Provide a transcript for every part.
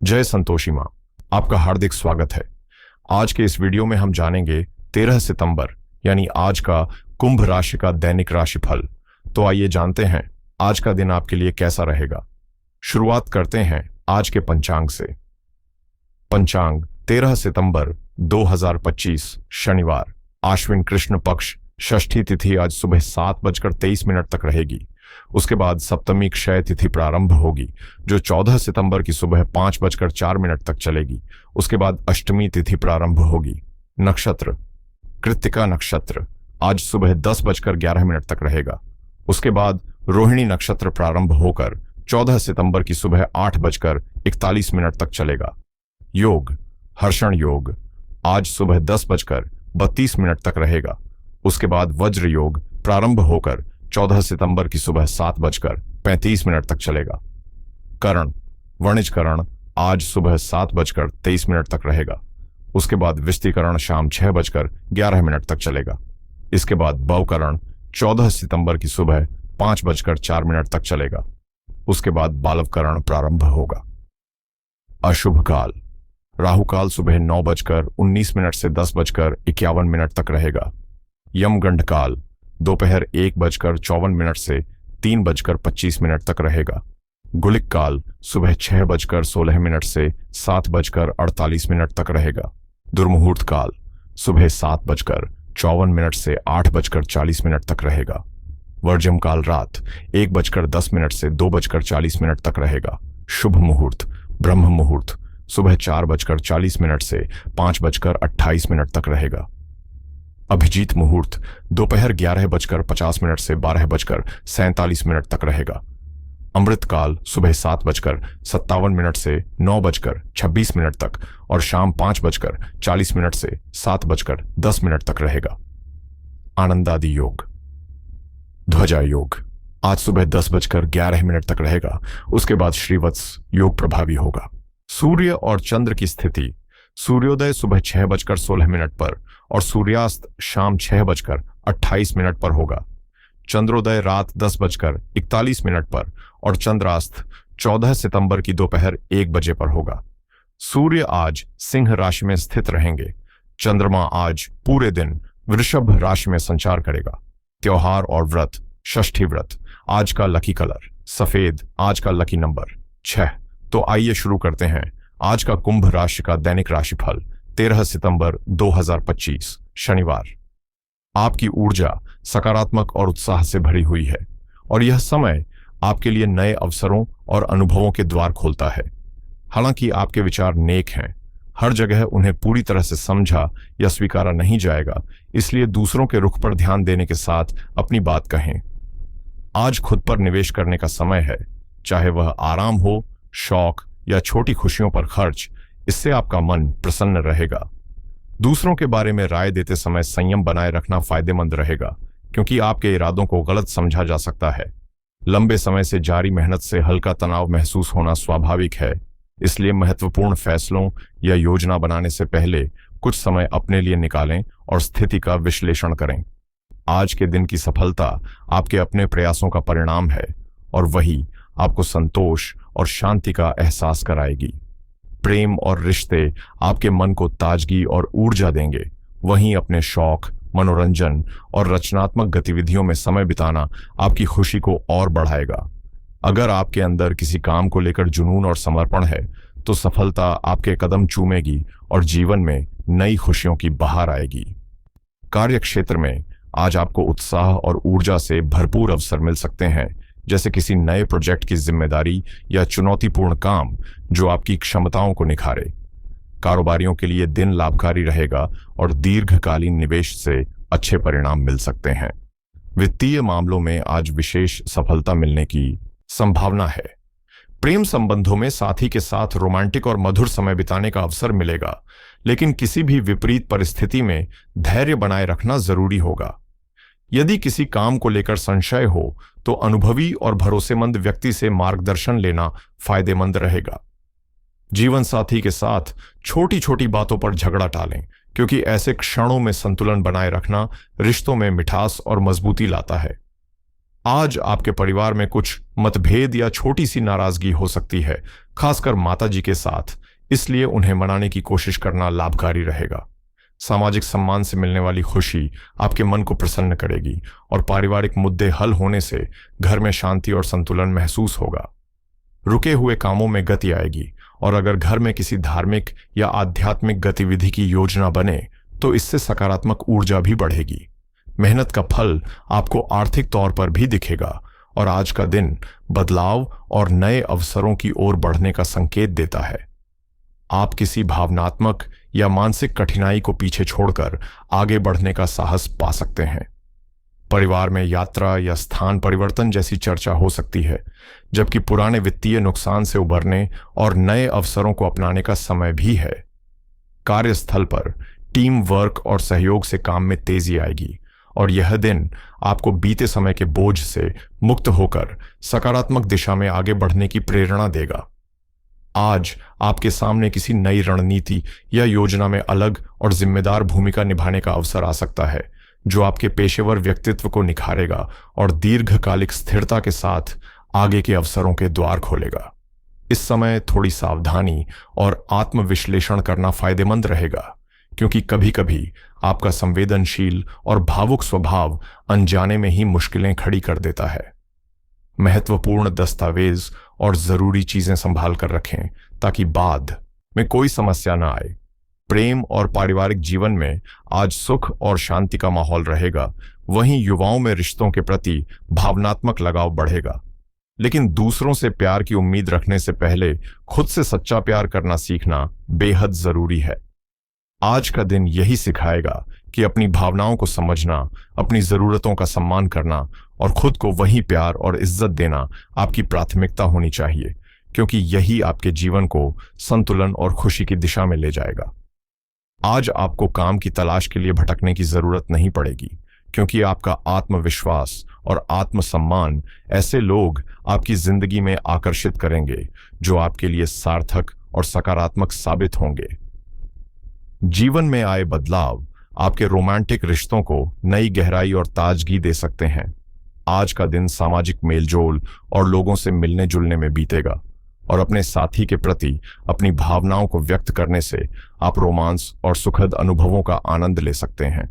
जय संतोषी माँ, आपका हार्दिक स्वागत है। आज के इस वीडियो में हम जानेंगे 13 सितंबर यानी आज का कुंभ राशि का दैनिक राशिफल। तो आइए जानते हैं आज का दिन आपके लिए कैसा रहेगा। शुरुआत करते हैं आज के पंचांग से। पंचांग 13 सितंबर 2025 शनिवार, आश्विन कृष्ण पक्ष, षष्ठी तिथि आज सुबह 7:23 तक रहेगी। उसके बाद सप्तमी क्षय तिथि प्रारंभ होगी जो 14 सितंबर की सुबह 5:04 तक चलेगी। उसके बाद अष्टमी तिथि प्रारंभ होगी। नक्षत्र कृत्तिका नक्षत्र आज सुबह 10:11 तक रहेगा। उसके बाद रोहिणी नक्षत्र प्रारंभ होकर 14 सितंबर की सुबह 8:41 तक चलेगा। योग हर्षण योग आज सुबह 10:32 तक रहेगा। उसके बाद वज्र योग प्रारंभ होकर 14 सितंबर की सुबह 7:35 तक चलेगा। करण वणिज करण आज सुबह 7:23 तक रहेगा। उसके बाद विष्टिकरण शाम 6:11 तक चलेगा। इसके बाद बवकरण 14 सितंबर की सुबह 5:04 तक चलेगा। उसके बाद बालवकरण प्रारंभ होगा। अशुभ काल राहुकाल सुबह 9:19 से 10:51 तक रहेगा। यमगंड काल दोपहर 1:54 से 3:25 तक रहेगा। गुलिक काल सुबह 6:16 से 7:48 तक रहेगा। दुर्मुहूर्त काल सुबह 7:54 से 8:40 तक रहेगा। वर्जम काल रात 1:10 से 2:40 तक रहेगा। शुभ मुहूर्त ब्रह्म मुहूर्त सुबह 4:40 से 5:28 तक रहेगा। अभिजीत मुहूर्त दोपहर 11:50 से 12:47 तक रहेगा। अमृत काल सुबह 7:57 से 9:26 तक और शाम 5:40 से 7:10 तक रहेगा। आनंदादि योग ध्वजा योग आज सुबह 10:11 तक रहेगा। उसके बाद श्रीवत्स योग प्रभावी होगा। सूर्य और चंद्र की स्थिति सूर्योदय सुबह 6:16 पर और सूर्यास्त शाम 6:28 पर होगा। चंद्रोदय रात 10:41 पर और चंद्रास्त 14 सितंबर की दोपहर 1 बजे पर होगा। सूर्य आज सिंह राशि में स्थित रहेंगे। चंद्रमा आज पूरे दिन वृषभ राशि में संचार करेगा। त्योहार और व्रत षष्ठी व्रत आज का लकी कलर सफेद, आज का लकी नंबर 6। तो आइए शुरू करते हैं आज का कुंभ राशि का दैनिक राशिफल 13 सितंबर 2025 शनिवार। आपकी ऊर्जा सकारात्मक और उत्साह से भरी हुई है और यह समय आपके लिए नए अवसरों और अनुभवों के द्वार खोलता है। हालांकि आपके विचार नेक हैं, हर जगह उन्हें पूरी तरह से समझा या स्वीकारा नहीं जाएगा, इसलिए दूसरों के रुख पर ध्यान देने के साथ अपनी बात कहें। आज खुद पर निवेश करने का समय है, चाहे वह आराम हो, शौक या छोटी खुशियों पर खर्च। इससे आपका मन प्रसन्न रहेगा। दूसरों के बारे में राय देते समय संयम बनाए रखना फायदेमंद रहेगा, क्योंकि आपके इरादों को गलत समझा जा सकता है। लंबे समय से जारी मेहनत से हल्का तनाव महसूस होना स्वाभाविक है, इसलिए महत्वपूर्ण फैसलों या योजना बनाने से पहले कुछ समय अपने लिए निकालें और स्थिति का विश्लेषण करें। आज के दिन की सफलता आपके अपने प्रयासों का परिणाम है और वही आपको संतोष और शांति का एहसास कराएगी। प्रेम और रिश्ते आपके मन को ताजगी और ऊर्जा देंगे। वहीं अपने शौक, मनोरंजन और रचनात्मक गतिविधियों में समय बिताना आपकी खुशी को और बढ़ाएगा। अगर आपके अंदर किसी काम को लेकर जुनून और समर्पण है तो सफलता आपके कदम चूमेगी और जीवन में नई खुशियों की बहार आएगी। कार्य क्षेत्र में आज आपको उत्साह और ऊर्जा से भरपूर अवसर मिल सकते हैं, जैसे किसी नए प्रोजेक्ट की जिम्मेदारी या चुनौतीपूर्ण काम जो आपकी क्षमताओं को निखारे। कारोबारियों के लिए दिन लाभकारी रहेगा और दीर्घकालीन निवेश से अच्छे परिणाम मिल सकते हैं। वित्तीय मामलों में आज विशेष सफलता मिलने की संभावना है। प्रेम संबंधों में साथी के साथ रोमांटिक और मधुर समय बिताने का अवसर मिलेगा, लेकिन किसी भी विपरीत परिस्थिति में धैर्य बनाए रखना जरूरी होगा। यदि किसी काम को लेकर संशय हो तो अनुभवी और भरोसेमंद व्यक्ति से मार्गदर्शन लेना फायदेमंद रहेगा। जीवन साथी के साथ छोटी छोटी बातों पर झगड़ा टालें, क्योंकि ऐसे क्षणों में संतुलन बनाए रखना रिश्तों में मिठास और मजबूती लाता है। आज आपके परिवार में कुछ मतभेद या छोटी सी नाराजगी हो सकती है, खासकर माताजी के साथ, इसलिए उन्हें मनाने की कोशिश करना लाभकारी रहेगा। सामाजिक सम्मान से मिलने वाली खुशी आपके मन को प्रसन्न करेगी और पारिवारिक मुद्दे हल होने से घर में शांति और संतुलन महसूस होगा। रुके हुए कामों में गति आएगी और अगर घर में किसी धार्मिक या आध्यात्मिक गतिविधि की योजना बने तो इससे सकारात्मक ऊर्जा भी बढ़ेगी। मेहनत का फल आपको आर्थिक तौर पर भी दिखेगा और आज का दिन बदलाव और नए अवसरों की ओर बढ़ने का संकेत देता है। आप किसी भावनात्मक या मानसिक कठिनाई को पीछे छोड़कर आगे बढ़ने का साहस पा सकते हैं। परिवार में यात्रा या स्थान परिवर्तन जैसी चर्चा हो सकती है, जबकि पुराने वित्तीय नुकसान से उबरने और नए अवसरों को अपनाने का समय भी है। कार्यस्थल पर टीम वर्क और सहयोग से काम में तेजी आएगी और यह दिन आपको बीते समय के बोझ से मुक्त होकर सकारात्मक दिशा में आगे बढ़ने की प्रेरणा देगा। आज आपके सामने किसी नई रणनीति या योजना में अलग और जिम्मेदार भूमिका निभाने का अवसर आ सकता है, जो आपके पेशेवर व्यक्तित्व को निखारेगा और दीर्घकालिक स्थिरता के साथ आगे के अवसरों के द्वार खोलेगा। इस समय थोड़ी सावधानी और आत्मविश्लेषण करना फायदेमंद रहेगा, क्योंकि कभी कभी आपका संवेदनशील और भावुक स्वभाव अनजाने में ही मुश्किलें खड़ी कर देता है। महत्वपूर्ण दस्तावेज और जरूरी चीजें संभाल कर रखें ताकि बाद में कोई समस्या ना आए। प्रेम और पारिवारिक जीवन में आज सुख और शांति का माहौल रहेगा। वहीं युवाओं में रिश्तों के प्रति भावनात्मक लगाव बढ़ेगा, लेकिन दूसरों से प्यार की उम्मीद रखने से पहले खुद से सच्चा प्यार करना सीखना बेहद जरूरी है। आज का दिन यही सिखाएगा कि अपनी भावनाओं को समझना, अपनी जरूरतों का सम्मान करना और खुद को वही प्यार और इज्जत देना आपकी प्राथमिकता होनी चाहिए, क्योंकि यही आपके जीवन को संतुलन और खुशी की दिशा में ले जाएगा। आज आपको काम की तलाश के लिए भटकने की जरूरत नहीं पड़ेगी, क्योंकि आपका आत्मविश्वास और आत्मसम्मान ऐसे लोग आपकी जिंदगी में आकर्षित करेंगे जो आपके लिए सार्थक और सकारात्मक साबित होंगे। जीवन में आए बदलाव आपके रोमांटिक रिश्तों को नई गहराई और ताजगी दे सकते हैं। आज का दिन सामाजिक मेलजोल और लोगों से मिलने जुलने में बीतेगा और अपने साथी के प्रति अपनी भावनाओं को व्यक्त करने से आप रोमांस और सुखद अनुभवों का आनंद ले सकते हैं।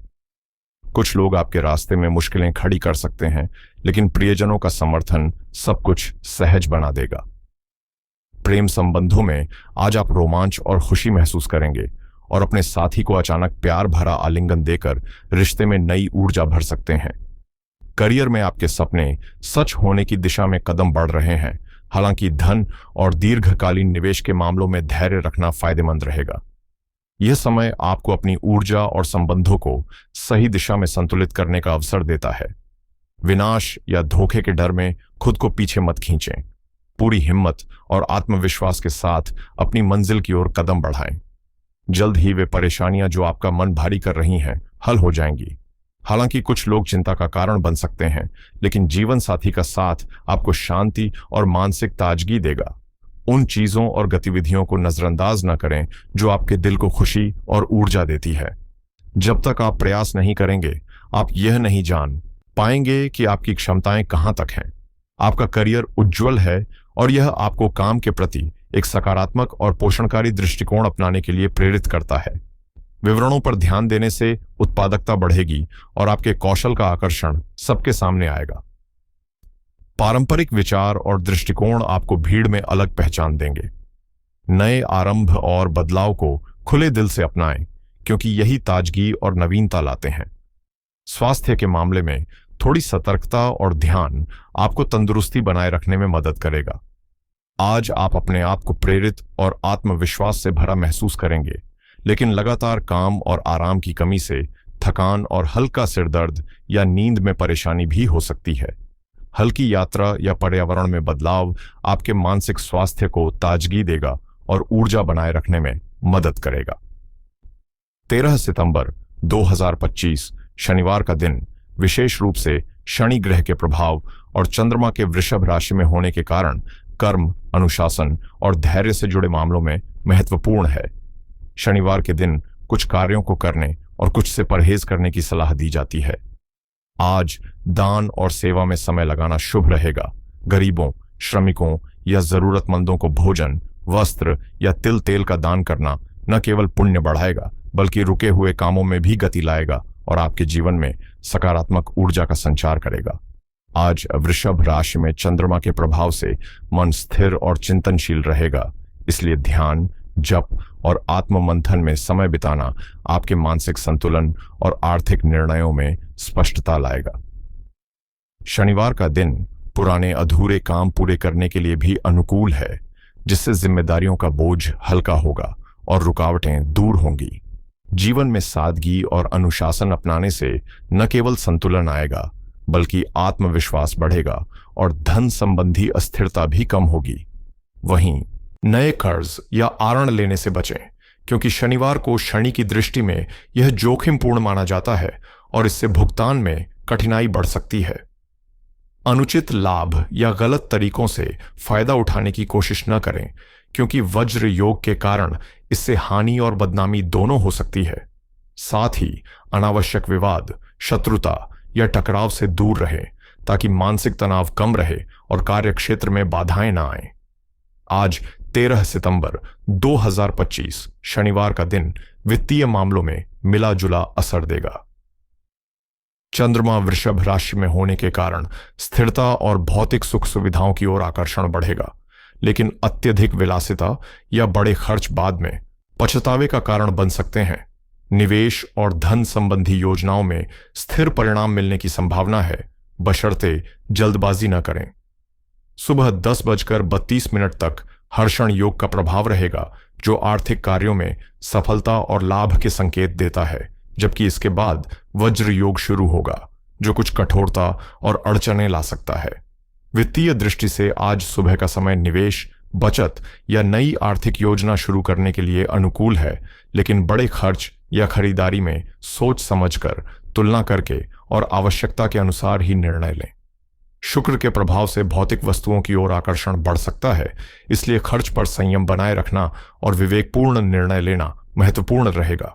कुछ लोग आपके रास्ते में मुश्किलें खड़ी कर सकते हैं, लेकिन प्रियजनों का समर्थन सब कुछ सहज बना देगा। प्रेम संबंधों में आज आप रोमांच और खुशी महसूस करेंगे और अपने साथी को अचानक प्यार भरा आलिंगन देकर रिश्ते में नई ऊर्जा भर सकते हैं। करियर में आपके सपने सच होने की दिशा में कदम बढ़ रहे हैं। हालांकि धन और दीर्घकालीन निवेश के मामलों में धैर्य रखना फायदेमंद रहेगा। यह समय आपको अपनी ऊर्जा और संबंधों को सही दिशा में संतुलित करने का अवसर देता है। विनाश या धोखे के डर में खुद को पीछे मत खींचें। पूरी हिम्मत और आत्मविश्वास के साथ अपनी मंजिल की ओर कदम बढ़ाएं। जल्द ही वे परेशानियां जो आपका मन भारी कर रही हैं, हल हो जाएंगी। हालांकि कुछ लोग चिंता का कारण बन सकते हैं, लेकिन जीवन साथी का साथ आपको शांति और मानसिक ताजगी देगा। उन चीजों और गतिविधियों को नजरअंदाज न करें जो आपके दिल को खुशी और ऊर्जा देती है। जब तक आप प्रयास नहीं करेंगे, आप यह नहीं जान पाएंगे कि आपकी क्षमताएं कहां तक हैं। आपका करियर उज्जवल है और यह आपको काम के प्रति एक सकारात्मक और पोषणकारी दृष्टिकोण अपनाने के लिए प्रेरित करता है। विवरणों पर ध्यान देने से उत्पादकता बढ़ेगी और आपके कौशल का आकर्षण सबके सामने आएगा। पारंपरिक विचार और दृष्टिकोण आपको भीड़ में अलग पहचान देंगे। नए आरंभ और बदलाव को खुले दिल से अपनाएं, क्योंकि यही ताजगी और नवीनता लाते हैं। स्वास्थ्य के मामले में थोड़ी सतर्कता और ध्यान आपको तंदुरुस्ती बनाए रखने में मदद करेगा। आज आप अपने आप को प्रेरित और आत्मविश्वास से भरा महसूस करेंगे, लेकिन लगातार काम और आराम की कमी से थकान और हल्का सिरदर्द या नींद में परेशानी भी हो सकती है। हल्की यात्रा या पर्यावरण में बदलाव आपके मानसिक स्वास्थ्य को ताजगी देगा और ऊर्जा बनाए रखने में मदद करेगा। 13 सितंबर 2025 शनिवार का दिन विशेष रूप से शनि ग्रह के प्रभाव और चंद्रमा के वृषभ राशि में होने के कारण कर्म, अनुशासन और धैर्य से जुड़े मामलों में महत्वपूर्ण है। शनिवार के दिन कुछ कार्यों को करने और कुछ से परहेज करने की सलाह दी जाती है। आज दान और सेवा में समय लगाना शुभ रहेगा। गरीबों, श्रमिकों या जरूरतमंदों को भोजन, वस्त्र या तिल तेल का दान करना न केवल पुण्य बढ़ाएगा बल्कि रुके हुए कामों में भी गति लाएगा और आपके जीवन में सकारात्मक ऊर्जा का संचार करेगा। आज वृषभ राशि में चंद्रमा के प्रभाव से मन स्थिर और चिंतनशील रहेगा, इसलिए ध्यान, जप और आत्ममंथन में समय बिताना आपके मानसिक संतुलन और आर्थिक निर्णयों में स्पष्टता लाएगा। शनिवार का दिन पुराने अधूरे काम पूरे करने के लिए भी अनुकूल है, जिससे जिम्मेदारियों का बोझ हल्का होगा और रुकावटें दूर होंगी। जीवन में सादगी और अनुशासन अपनाने से न केवल संतुलन आएगा बल्कि आत्मविश्वास बढ़ेगा और धन संबंधी अस्थिरता भी कम होगी। वहीं नए कर्ज या आरण लेने से बचें, क्योंकि शनिवार को शनि की दृष्टि में यह जोखिमपूर्ण माना जाता है और इससे भुगतान में कठिनाई बढ़ सकती है। अनुचित लाभ या गलत तरीकों से फायदा उठाने की कोशिश न करें, क्योंकि वज्र योग के कारण इससे हानि और बदनामी दोनों हो सकती है। साथ ही अनावश्यक विवाद, शत्रुता या टकराव से दूर रहें ताकि मानसिक तनाव कम रहे और कार्यक्षेत्र में बाधाएं न आएं। आज 13 सितंबर 2025 शनिवार का दिन वित्तीय मामलों में मिला जुला असर देगा। चंद्रमा वृषभ राशि में होने के कारण स्थिरता और भौतिक सुख सुविधाओं की ओर आकर्षण बढ़ेगा, लेकिन अत्यधिक विलासिता या बड़े खर्च बाद में पछतावे का कारण बन सकते हैं। निवेश और धन संबंधी योजनाओं में स्थिर परिणाम मिलने की संभावना है, बशर्ते जल्दबाजी न करें। सुबह 10:32 तक हर्षण योग का प्रभाव रहेगा, जो आर्थिक कार्यों में सफलता और लाभ के संकेत देता है, जबकि इसके बाद वज्र योग शुरू होगा, जो कुछ कठोरता और अड़चनें ला सकता है। वित्तीय दृष्टि से आज सुबह का समय निवेश, बचत या नई आर्थिक योजना शुरू करने के लिए अनुकूल है, लेकिन बड़े खर्च या खरीदारी में सोच समझकर, तुलना करके और आवश्यकता के अनुसार ही निर्णय लें। शुक्र के प्रभाव से भौतिक वस्तुओं की ओर आकर्षण बढ़ सकता है, इसलिए खर्च पर संयम बनाए रखना और विवेकपूर्ण निर्णय लेना महत्वपूर्ण रहेगा।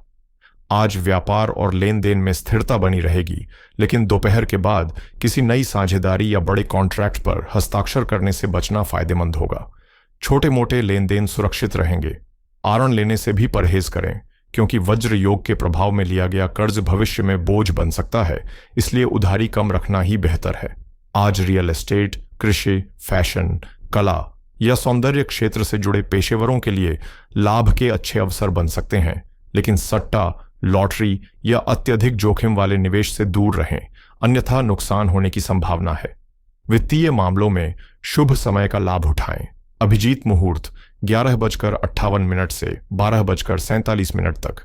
आज व्यापार और लेन देन में स्थिरता बनी रहेगी, लेकिन दोपहर के बाद किसी नई साझेदारी या बड़े कॉन्ट्रैक्ट पर हस्ताक्षर करने से बचना फायदेमंद होगा। छोटे मोटे लेन देन सुरक्षित रहेंगे। आरण लेने से भी परहेज करें, क्योंकि वज्र योग के प्रभाव में लिया गया कर्ज भविष्य में बोझ बन सकता है, इसलिए उधारी कम रखना ही बेहतर है। आज रियल एस्टेट, कृषि, फैशन, कला या सौंदर्य क्षेत्र से जुड़े पेशेवरों के लिए लाभ के अच्छे अवसर बन सकते हैं, लेकिन सट्टा, लॉटरी या अत्यधिक जोखिम वाले निवेश से दूर रहें, अन्यथा नुकसान होने की संभावना है। वित्तीय मामलों में शुभ समय का लाभ उठाएं। अभिजीत मुहूर्त 11:58 से 12:47 तक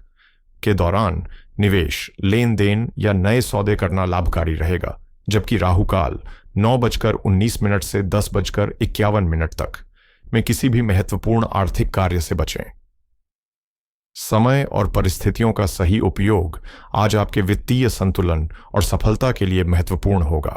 के दौरान निवेश, लेन देन या नए सौदे करना लाभकारी रहेगा, जबकि राहुकाल 9:19 से 10:51 तक में किसी भी महत्वपूर्ण आर्थिक कार्य से बचें। समय और परिस्थितियों का सही उपयोग आज आपके वित्तीय संतुलन और सफलता के लिए महत्वपूर्ण होगा।